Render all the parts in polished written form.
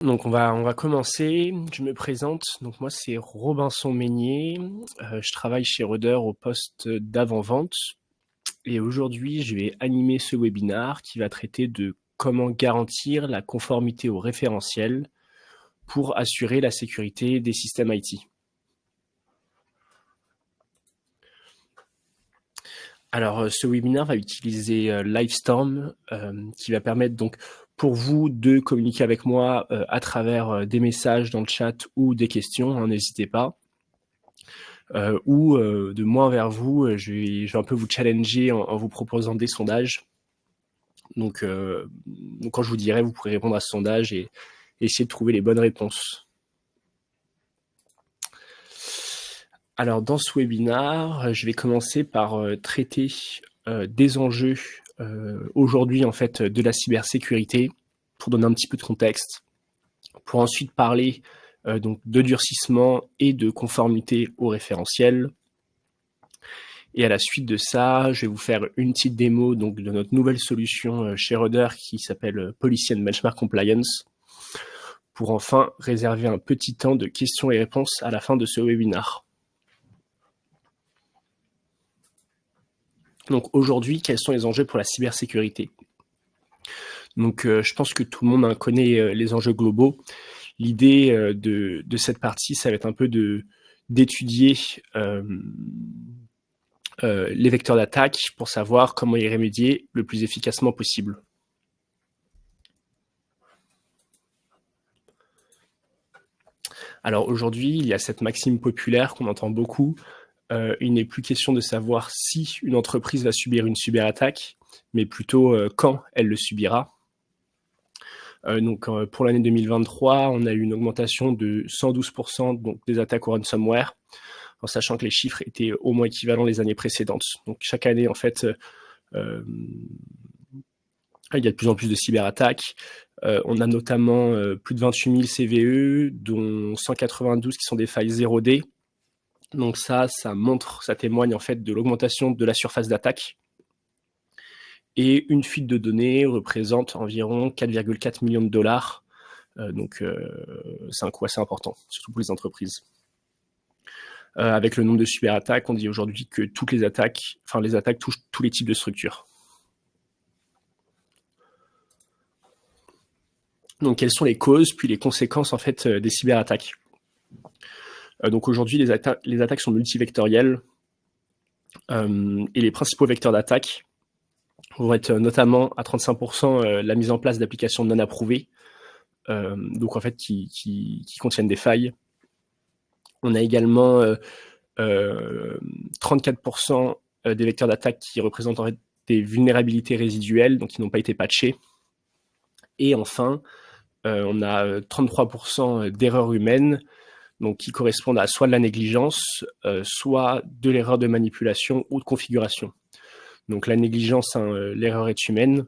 Donc on va commencer. Je me présente. Donc moi c'est Robinson Meignier. Je travaille chez Roder au poste d'avant-vente et aujourd'hui je vais animer ce webinaire qui va traiter de comment garantir la conformité au référentiel pour assurer la sécurité des systèmes IT. Alors ce webinaire va utiliser Livestorm qui va permettre donc pour vous de communiquer avec moi à travers des messages dans le chat ou des questions, hein, n'hésitez pas. Ou de moi vers vous, je vais un peu vous challenger en vous proposant des sondages. Donc quand je vous dirai, vous pourrez répondre à ce sondage et essayer de trouver les bonnes réponses. Alors dans ce webinaire, je vais commencer par traiter des enjeux aujourd'hui en fait de la cybersécurité pour donner un petit peu de contexte, pour ensuite parler donc de durcissement et de conformité au référentiel. Et à la suite de ça, je vais vous faire une petite démo donc, de notre nouvelle solution chez Roder qui s'appelle Policy and Benchmark Compliance, pour enfin réserver un petit temps de questions et réponses à la fin de ce webinaire. Donc aujourd'hui, quels sont les enjeux pour la cybersécurité? Donc je pense que tout le monde connaît les enjeux globaux. L'idée de cette partie, ça va être un peu d'étudier les vecteurs d'attaque pour savoir comment y remédier le plus efficacement possible. Alors aujourd'hui, il y a cette maxime populaire qu'on entend beaucoup. Il n'est plus question de savoir si une entreprise va subir une cyberattaque, mais plutôt quand elle le subira. Donc pour l'année 2023, on a eu une augmentation de 112% donc, des attaques au ransomware, en sachant que les chiffres étaient au moins équivalents les années précédentes. Donc chaque année, en fait, il y a de plus en plus de cyberattaques. On a notamment plus de 28 000 CVE, dont 192 qui sont des failles 0D. Donc ça témoigne en fait de l'augmentation de la surface d'attaque. Et une fuite de données représente environ 4,4 millions de dollars. Donc c'est un coût assez important, surtout pour les entreprises. Avec le nombre de cyberattaques, on dit aujourd'hui que les attaques touchent tous les types de structures. Donc quelles sont les causes puis les conséquences en fait des cyberattaques? Donc aujourd'hui, les attaques sont multivectorielles et les principaux vecteurs d'attaque vont être notamment à 35% la mise en place d'applications non approuvées, donc en fait qui contiennent des failles. On a également 34% des vecteurs d'attaque qui représentent en fait des vulnérabilités résiduelles, donc qui n'ont pas été patchées. Et enfin, on a 33% d'erreurs humaines, donc qui correspondent à soit de la négligence, soit de l'erreur de manipulation ou de configuration. Donc la négligence, l'erreur est humaine.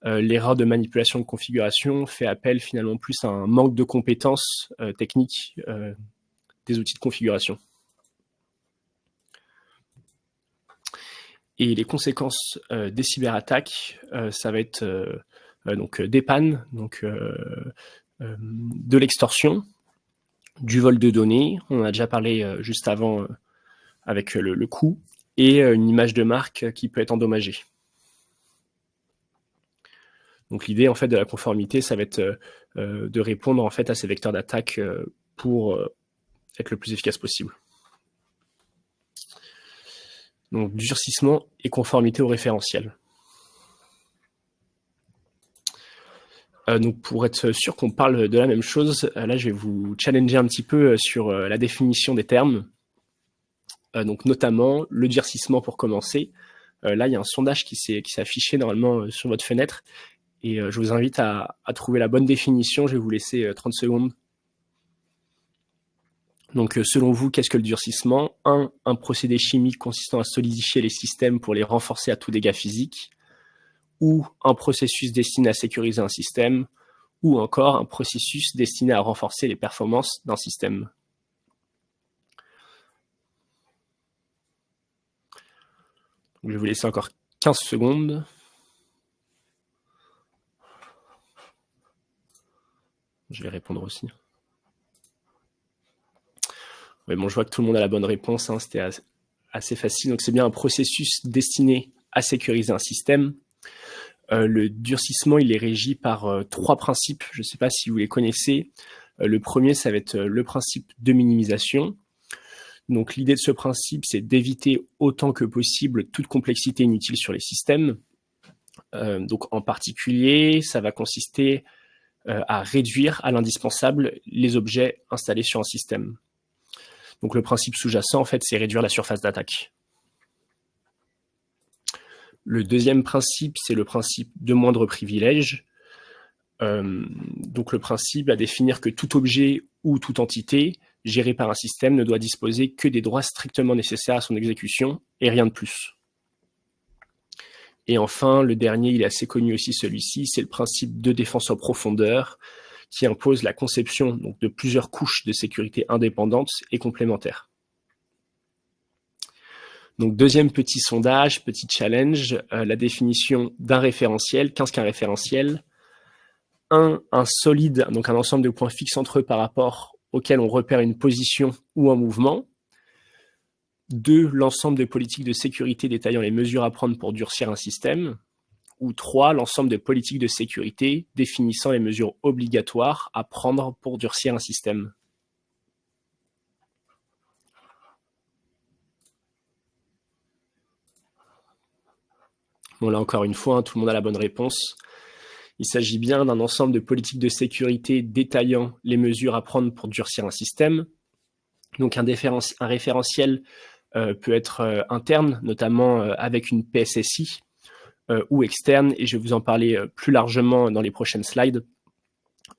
L'erreur de manipulation de configuration fait appel finalement plus à un manque de compétences techniques des outils de configuration. Et les conséquences des cyberattaques, ça va être donc des pannes, donc de l'extorsion, du vol de données, on en a déjà parlé juste avant avec le coût, et une image de marque qui peut être endommagée. Donc l'idée en fait de la conformité, ça va être de répondre en fait à ces vecteurs d'attaque pour être le plus efficace possible. Donc durcissement et conformité au référentiel. Donc pour être sûr qu'on parle de la même chose, là je vais vous challenger un petit peu sur la définition des termes. Donc notamment le durcissement pour commencer. Là il y a un sondage qui s'est affiché normalement sur votre fenêtre et je vous invite à trouver la bonne définition. Je vais vous laisser 30 secondes. Donc selon vous, qu'est-ce que le durcissement? Un procédé chimique consistant à solidifier les systèmes pour les renforcer à tout dégât physique, ou un processus destiné à sécuriser un système, ou encore un processus destiné à renforcer les performances d'un système. Je vais vous laisser encore 15 secondes. Je vais répondre aussi. Ouais, bon, je vois que tout le monde a la bonne réponse, hein, c'était assez facile. Donc c'est bien un processus destiné à sécuriser un système. Le durcissement, il est régi par 3 principes, je ne sais pas si vous les connaissez. Le premier, ça va être le principe de minimisation. Donc l'idée de ce principe, c'est d'éviter autant que possible toute complexité inutile sur les systèmes. Donc en particulier, ça va consister à réduire à l'indispensable les objets installés sur un système. Donc le principe sous-jacent, en fait, c'est réduire la surface d'attaque. Le deuxième principe, c'est le principe de moindre privilège. Donc le principe va définir que tout objet ou toute entité gérée par un système ne doit disposer que des droits strictement nécessaires à son exécution et rien de plus. Et enfin, le dernier, il est assez connu aussi celui-ci, c'est le principe de défense en profondeur qui impose la conception donc, de plusieurs couches de sécurité indépendantes et complémentaires. Donc deuxième petit sondage, petit challenge, la définition d'un référentiel. Qu'est-ce qu'un référentiel ? Un solide, donc un ensemble de points fixes entre eux par rapport auquel on repère une position ou un mouvement. 2, l'ensemble de politiques de sécurité détaillant les mesures à prendre pour durcir un système. Ou 3, l'ensemble de politiques de sécurité définissant les mesures obligatoires à prendre pour durcir un système. Bon, là encore une fois, hein, tout le monde a la bonne réponse. Il s'agit bien d'un ensemble de politiques de sécurité détaillant les mesures à prendre pour durcir un système. Donc un référentiel peut être interne, notamment avec une PSSI, ou externe, et je vais vous en parler plus largement dans les prochaines slides.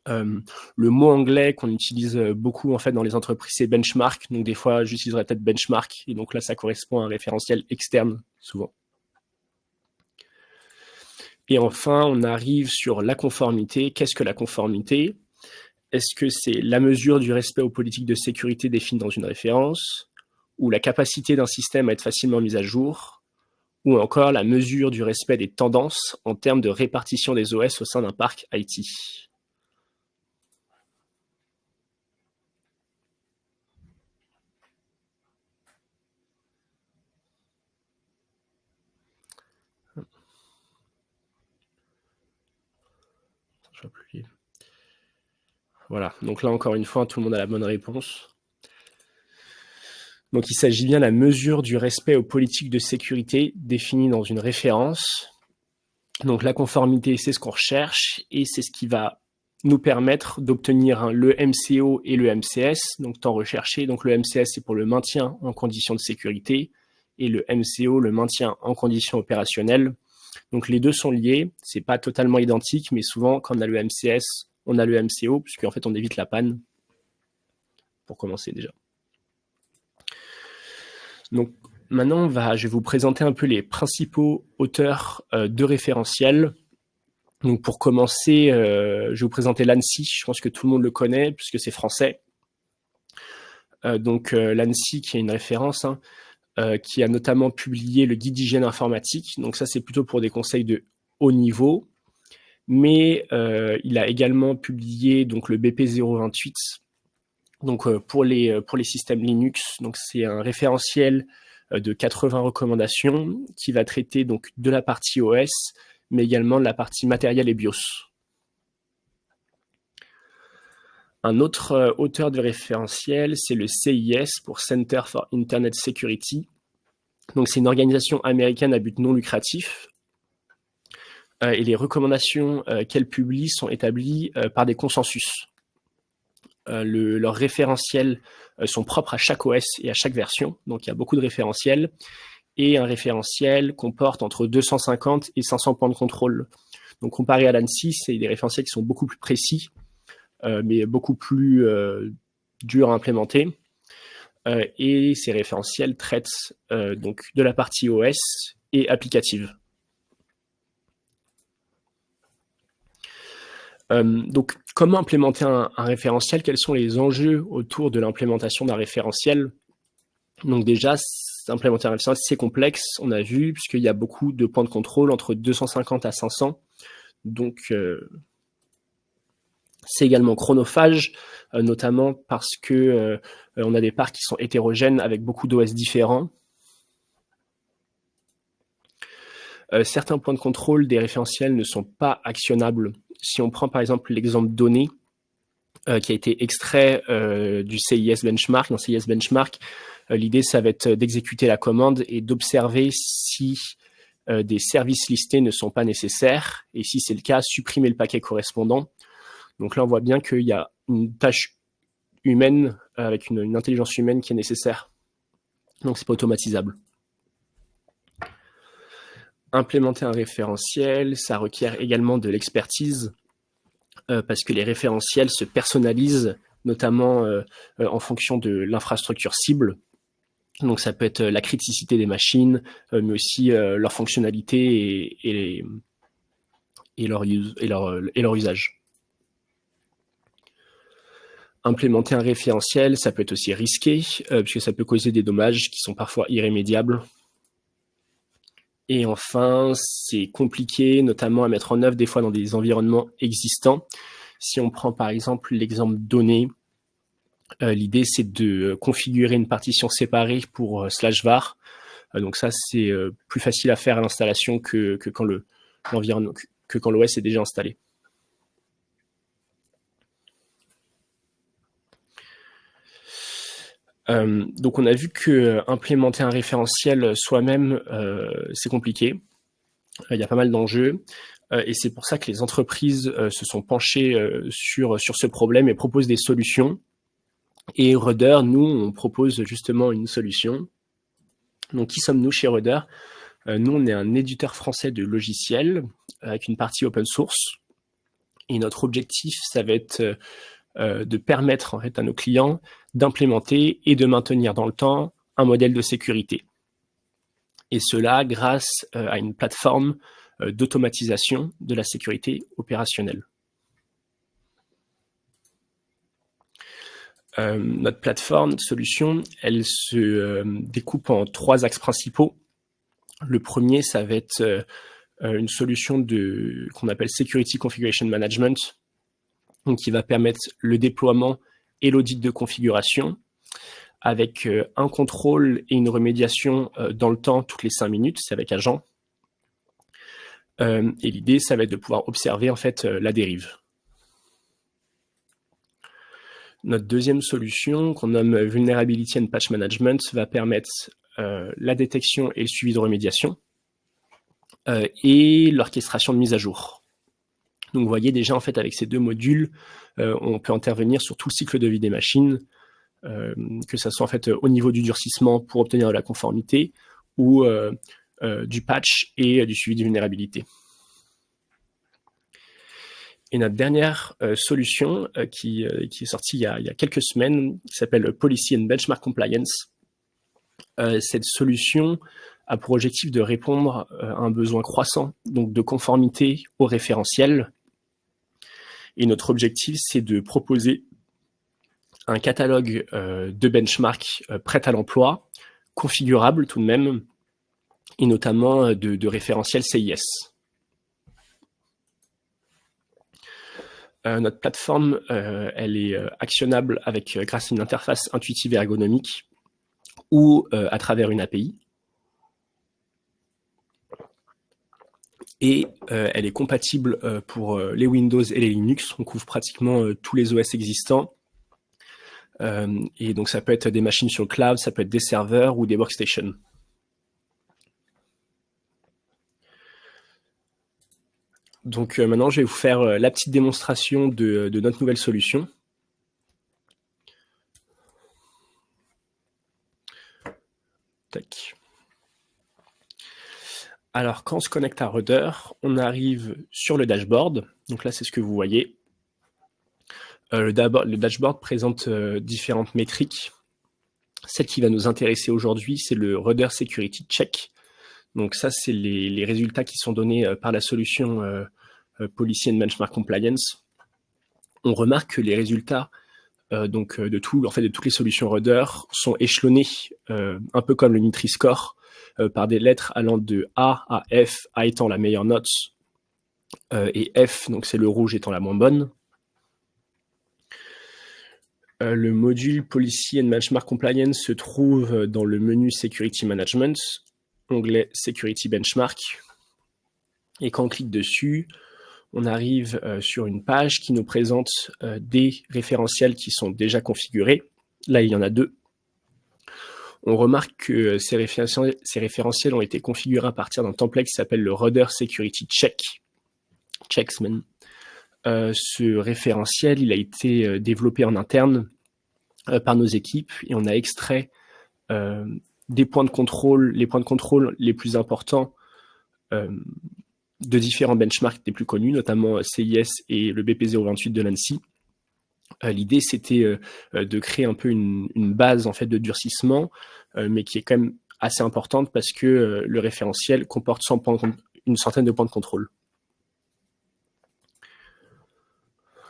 Le mot anglais qu'on utilise beaucoup en fait dans les entreprises, c'est benchmark. Donc des fois, j'utiliserai peut-être benchmark, et donc là, ça correspond à un référentiel externe, souvent. Et enfin, on arrive sur la conformité. Qu'est-ce que la conformité ? Est-ce que c'est la mesure du respect aux politiques de sécurité définies dans une référence, ou la capacité d'un système à être facilement mis à jour, ou encore la mesure du respect des tendances en termes de répartition des OS au sein d'un parc IT ? Je vois plus. Voilà, donc là encore une fois, tout le monde a la bonne réponse. Donc il s'agit bien de la mesure du respect aux politiques de sécurité définies dans une référence. Donc la conformité, c'est ce qu'on recherche et c'est ce qui va nous permettre d'obtenir le MCO et le MCS, donc temps recherché. Donc le MCS, c'est pour le maintien en conditions de sécurité et le MCO, le maintien en conditions opérationnelles. Donc les deux sont liés, c'est pas totalement identique, mais souvent quand on a le MCS, on a le MCO, puisqu'en fait on évite la panne, pour commencer déjà. Donc maintenant, je vais vous présenter un peu les principaux auteurs de référentiels. Donc pour commencer, je vais vous présenter l'ANSSI, je pense que tout le monde le connaît, puisque c'est français. Donc l'ANSSI, qui est une référence, hein, qui a notamment publié le guide d'hygiène informatique. Donc ça, c'est plutôt pour des conseils de haut niveau. Mais il a également publié donc, le BP 028 donc, pour les systèmes Linux. Donc c'est un référentiel de 80 recommandations qui va traiter donc, de la partie OS, mais également de la partie matériel et BIOS. Un autre auteur de référentiel, c'est le CIS pour Center for Internet Security. Donc c'est une organisation américaine à but non lucratif. Et les recommandations qu'elle publie sont établies par des consensus. Leurs référentiels sont propres à chaque OS et à chaque version, donc il y a beaucoup de référentiels, et un référentiel comporte entre 250 et 500 points de contrôle. Donc comparé à l'ANSSI, c'est des référentiels qui sont beaucoup plus précis, mais beaucoup plus durs à implémenter. Et ces référentiels traitent donc de la partie OS et applicative. Donc, comment implémenter un référentiel ? Quels sont les enjeux autour de l'implémentation d'un référentiel ? Donc déjà, implémenter un référentiel, c'est complexe, on a vu, puisqu'il y a beaucoup de points de contrôle, entre 250 à 500. Donc, C'est également chronophage, notamment parce que on a des parcs qui sont hétérogènes avec beaucoup d'OS différents. Certains points de contrôle des référentiels ne sont pas actionnables. Si on prend par exemple l'exemple donné, qui a été extrait du CIS Benchmark. Dans CIS Benchmark, l'idée, ça va être d'exécuter la commande et d'observer si des services listés ne sont pas nécessaires. Et si c'est le cas, supprimer le paquet correspondant. Donc là, on voit bien qu'il y a une tâche humaine, avec une intelligence humaine qui est nécessaire. Donc, c'est pas automatisable. Implémenter un référentiel, ça requiert également de l'expertise, parce que les référentiels se personnalisent, notamment en fonction de l'infrastructure cible. Donc ça peut être la criticité des machines, mais aussi leur fonctionnalité et leur usage. Implémenter un référentiel, ça peut être aussi risqué, puisque ça peut causer des dommages qui sont parfois irrémédiables. Et enfin, c'est compliqué, notamment à mettre en œuvre des fois dans des environnements existants. Si on prend par exemple l'exemple donné, l'idée c'est de configurer une partition séparée pour /var. Donc ça, c'est plus facile à faire à l'installation que quand l'OS est déjà installé. Donc on a vu que implémenter un référentiel soi-même, c'est compliqué. Il y a pas mal d'enjeux. Et c'est pour ça que les entreprises se sont penchées sur ce problème et proposent des solutions. Et Rudder, nous, on propose justement une solution. Donc, qui sommes-nous chez Rudder? Nous, on est un éditeur français de logiciels avec une partie open source. Et notre objectif, ça va être de permettre en fait, à nos clients d'implémenter et de maintenir dans le temps un modèle de sécurité. Et cela grâce à une plateforme d'automatisation de la sécurité opérationnelle. Notre plateforme de solution, elle se découpe en 3 axes principaux. Le premier, ça va être une solution qu'on appelle Security Configuration Management, donc qui va permettre le déploiement et l'audit de configuration avec un contrôle et une remédiation dans le temps toutes les 5 minutes, c'est avec agent. Et l'idée, ça va être de pouvoir observer en fait la dérive. Notre deuxième solution, qu'on nomme Vulnerability and Patch Management, va permettre la détection et le suivi de remédiation et l'orchestration de mise à jour. Donc vous voyez déjà en fait avec ces 2 modules, on peut intervenir sur tout le cycle de vie des machines, que ça soit en fait au niveau du durcissement pour obtenir de la conformité ou du patch et du suivi de vulnérabilité. Et notre dernière solution qui est sortie il y a quelques semaines, qui s'appelle Policy and Benchmark Compliance. Cette solution a pour objectif de répondre à un besoin croissant, donc de conformité au référentiel. Et notre objectif, c'est de proposer un catalogue de benchmarks prêts à l'emploi, configurable tout de même, et notamment de référentiels CIS. Notre plateforme, elle est actionnable grâce à une interface intuitive et ergonomique ou à travers une API. Et elle est compatible pour les Windows et les Linux. On couvre pratiquement tous les OS existants. Et donc ça peut être des machines sur le cloud, ça peut être des serveurs ou des workstations. Donc maintenant, je vais vous faire la petite démonstration de notre nouvelle solution. Tac. Alors, quand on se connecte à Rudder, on arrive sur le dashboard. Donc là, c'est ce que vous voyez. Le dashboard présente différentes métriques. Celle qui va nous intéresser aujourd'hui, c'est le Rudder Security Check. Donc ça, c'est les résultats qui sont donnés par la solution Policy and Benchmark Compliance. On remarque que les résultats de toutes les solutions Rudder sont échelonnés, un peu comme le Nutri-Score, par des lettres allant de A à F, A étant la meilleure note, et F, donc c'est le rouge, étant la moins bonne. Le module Policy and Benchmark Compliance se trouve dans le menu Security Management, onglet Security Benchmark. Et quand on clique dessus, on arrive sur une page qui nous présente des référentiels qui sont déjà configurés. Là, il y en a 2. On remarque que ces référentiels ont été configurés à partir d'un template qui s'appelle le Rudder Security Checks même. Ce référentiel, il a été développé en interne par nos équipes et on a extrait des points de contrôle, les points de contrôle les plus importants de différents benchmarks les plus connus, notamment CIS et le BP028 de l'ANSSI. L'idée, c'était de créer un peu une base en fait de durcissement, mais qui est quand même assez importante parce que le référentiel comporte une centaine de points de contrôle.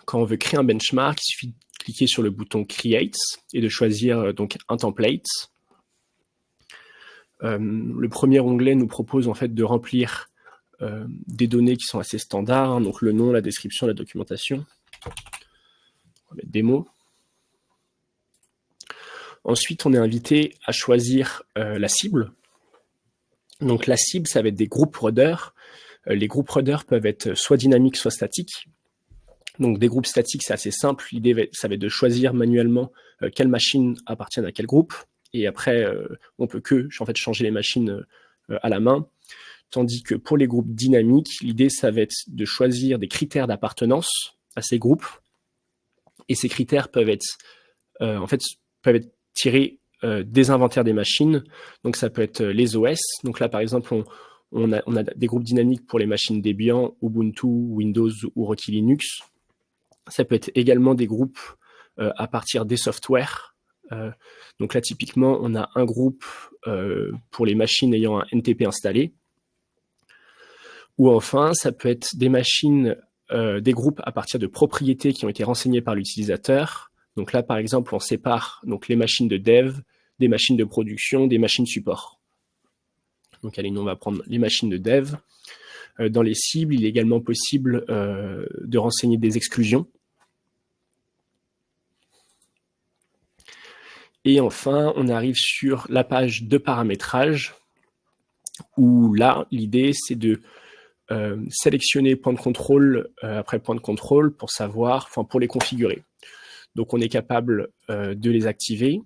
Quand on veut créer un benchmark, il suffit de cliquer sur le bouton Create et de choisir donc un template. Le premier onglet nous propose en fait de remplir des données qui sont assez standards, hein, donc le nom, la description, la documentation. On va mettre des mots. Ensuite, on est invité à choisir la cible. Donc la cible, ça va être des groupes Rudder. Les groupes Rudder peuvent être soit dynamiques, soit statiques. Donc des groupes statiques, c'est assez simple. L'idée, ça va être de choisir manuellement quelle machine appartient à quel groupe. Et après, on peut que en fait, changer les machines à la main. Tandis que pour les groupes dynamiques, l'idée, ça va être de choisir des critères d'appartenance à ces groupes. Et ces critères peuvent être tirés des inventaires des machines. Donc ça peut être les OS. Donc là, par exemple, on a des groupes dynamiques pour les machines Debian, Ubuntu, Windows ou Rocky Linux. Ça peut être également des groupes à partir des softwares. Donc là, typiquement, on a un groupe pour les machines ayant un NTP installé. Ou enfin, ça peut être des machines, des groupes à partir de propriétés qui ont été renseignées par l'utilisateur. Donc là, par exemple, on sépare donc, les machines de dev, des machines de production, des machines support. Donc allez, nous, on va prendre les machines de dev. Dans les cibles, il est également possible de renseigner des exclusions. Et enfin, on arrive sur la page de paramétrage, où là, l'idée, c'est de sélectionner point de contrôle après point de contrôle pour savoir, enfin pour les configurer. Donc on est capable de les activer,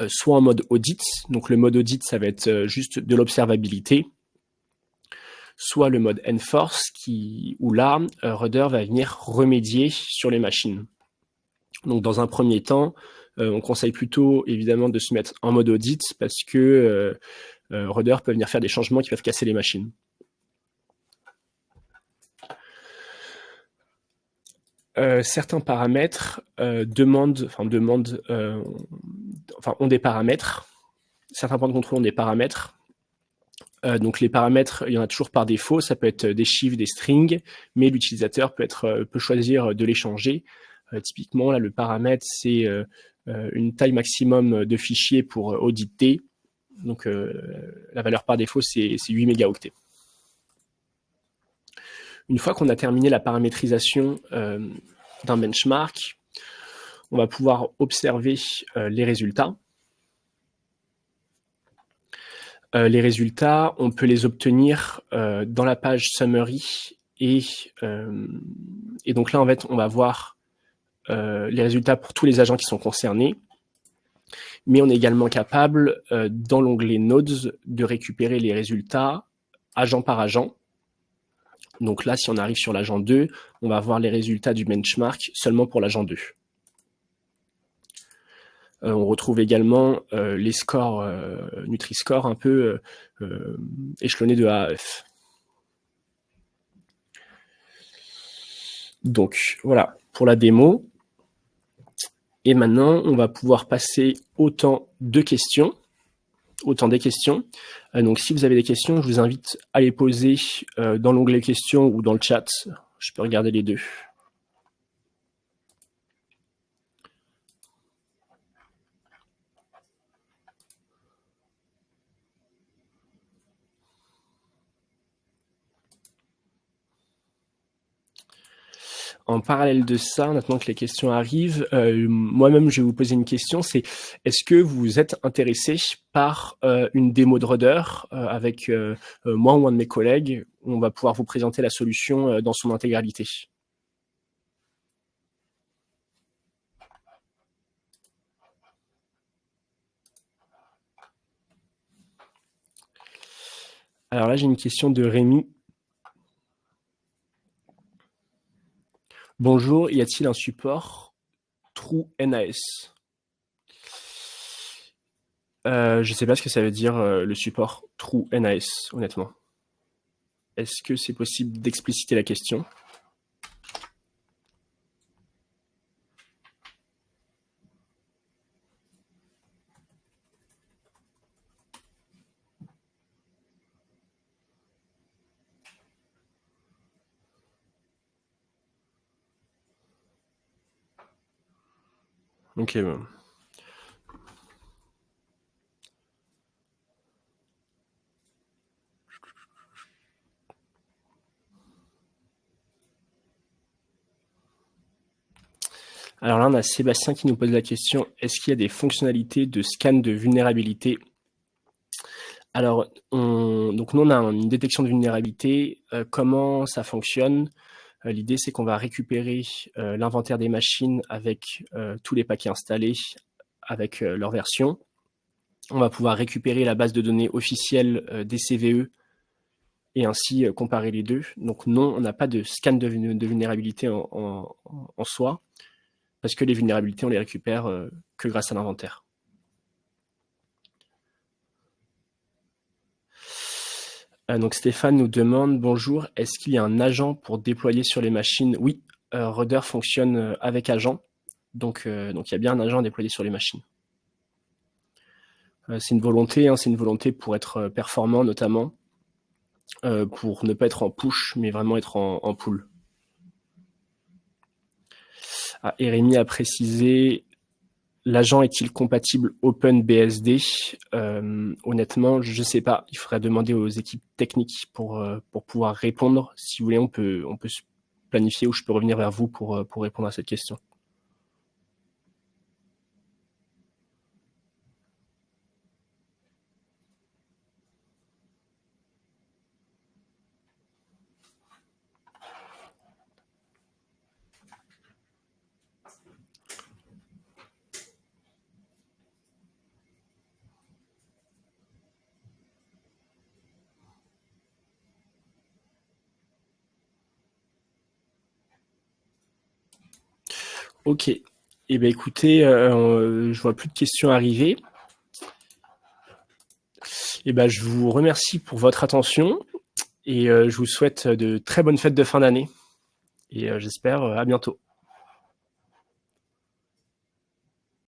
soit en mode audit. Donc le mode audit, ça va être juste de l'observabilité, soit le mode enforce, où là, Rudder va venir remédier sur les machines. Donc dans un premier temps, on conseille plutôt évidemment de se mettre en mode audit parce que Rudder peut venir faire des changements qui peuvent casser les machines. Certains paramètres ont des paramètres. Certains points de contrôle ont des paramètres. Donc les paramètres, il y en a toujours par défaut. Ça peut être des chiffres, des strings, mais l'utilisateur peut choisir de les changer. Typiquement, là, le paramètre, c'est une taille maximum de fichiers pour auditer. Donc la valeur par défaut, c'est 8 mégaoctets. Une fois qu'on a terminé la paramétrisation d'un benchmark, on va pouvoir observer les résultats. Les résultats, on peut les obtenir dans la page Summary et donc là, en fait, on va voir les résultats pour tous les agents qui sont concernés, mais on est également capable, dans l'onglet Nodes, de récupérer les résultats agent par agent. Donc là, si on arrive sur l'agent 2, on va voir les résultats du benchmark seulement pour l'agent 2. On retrouve également les scores Nutri-Score un peu échelonnés de A à F. Donc voilà pour la démo. Et maintenant, on va pouvoir passer au temps des questions. Donc si vous avez des questions, je vous invite à les poser dans l'onglet questions ou dans le chat. Je peux regarder les deux. en parallèle de ça, maintenant que les questions arrivent, moi-même, je vais vous poser une question, c'est est-ce que vous êtes intéressé par une démo de Rudder avec moi ou un de mes collègues? On va pouvoir vous présenter la solution dans son intégralité. Alors là, j'ai une question de Rémi. Bonjour, y a-t-il un support True NAS? Je ne sais pas ce que ça veut dire le support True NAS, honnêtement. Est-ce que c'est possible d'expliciter la question? Ok, bon. Alors là, on a Sébastien qui nous pose la question, est-ce qu'il y a des fonctionnalités de scan de vulnérabilité? Alors, donc nous, on a une détection de vulnérabilité. Comment ça fonctionne? L'idée, c'est qu'on va récupérer l'inventaire des machines avec tous les paquets installés, avec leur version. On va pouvoir récupérer la base de données officielle des CVE et ainsi comparer les deux. Donc non, on n'a pas de scan de vulnérabilité en soi, parce que les vulnérabilités, on les récupère que grâce à l'inventaire. Donc Stéphane nous demande, bonjour, est-ce qu'il y a un agent pour déployer sur les machines? Oui, Rudder fonctionne avec agent, donc il y a bien un agent déployé sur les machines. C'est une volonté, hein, c'est une volonté pour être performant notamment, pour ne pas être en push, mais vraiment être en pull. Ah, et Rémi a précisé, l'agent est-il compatible OpenBSD? Honnêtement, je ne sais pas. Il faudrait demander aux équipes techniques pour pouvoir répondre. Si vous voulez, on peut se planifier ou je peux revenir vers vous pour répondre à cette question. Ok. Eh bien, écoutez, je vois plus de questions arriver. Eh ben, je vous remercie pour votre attention et je vous souhaite de très bonnes fêtes de fin d'année. Et j'espère à bientôt.